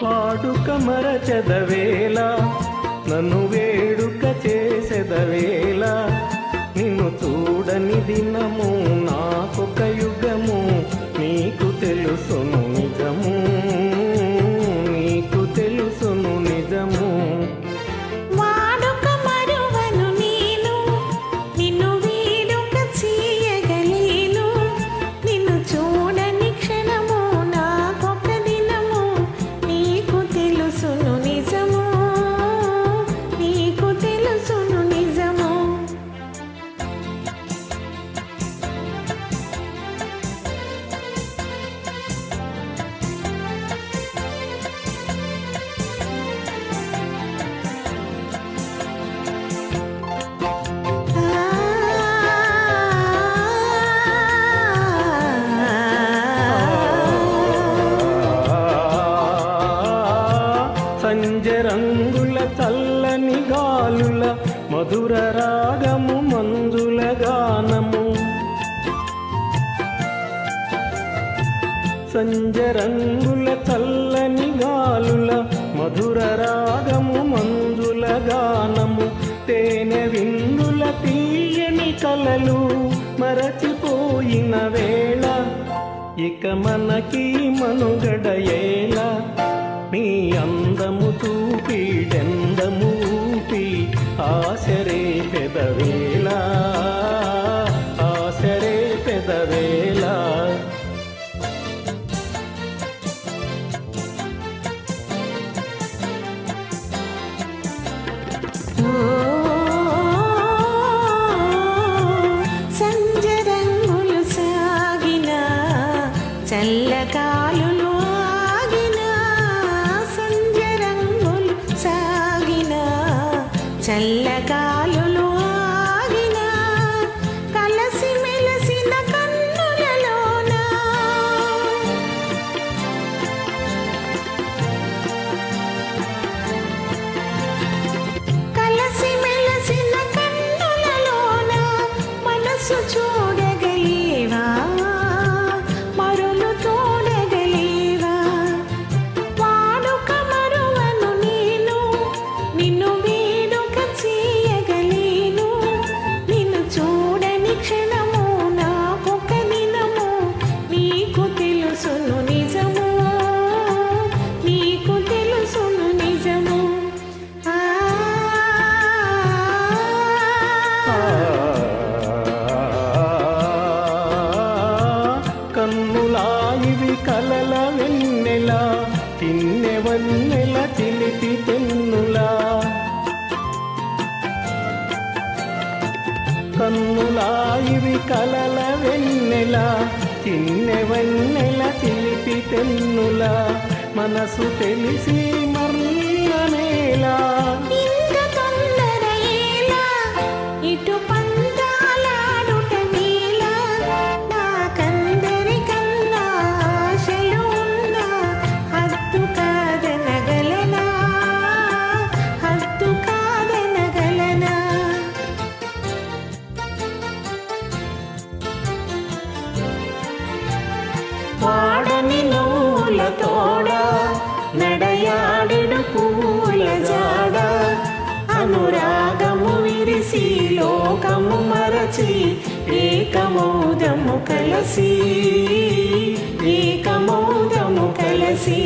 వాడుక మరచెదవేళ నన్ను వేడుక చేసెదవేళ నిన్ను చూడని దినము నాకొక యుగము నీకు తెలుసును నిజము నీకు తెలుసును నిజము సంజరంగుల చల్లని గాలుల మధుర రాగము మంజుల గానము సంజరంగుల చల్లని గాలుల మధుర రాగము మంజుల గానము తేనె విందుల తీయని కలలు మరచిపోయిన వేళ ఇక మనకి మనుగడయేలా నీ అందము చూపిడెందము ఊపి ఆశరే పెదవేళ ఆశరే పెదవేళ సంజరంగులు సాగిన చల్లగాలులు చల్లగాలులు ఆగిన కలసి మెలసిన కన్నులలోన కలసి మెలసిన కన్నులలోన మనసు చూడగలేవా మరులు తోడగలేవా వాడుక మరువను నేను నిన్ను కన్నులాయివి కలల వెన్నెల తిన్నెవన్నెల చిలిపి తెన్నులా కన్నులాయివి కలల వెన్నెల తిన్నెవన్నెల చిలిపి తెన్నులా మనసు తెలిసి మర్లనేలా వాడని నూల తోడ నడయాడెడు పూల జాడ అనురాగము విరిసి లోకము మరచి ఏకమౌదము కలసి ఏకమౌదము కలసి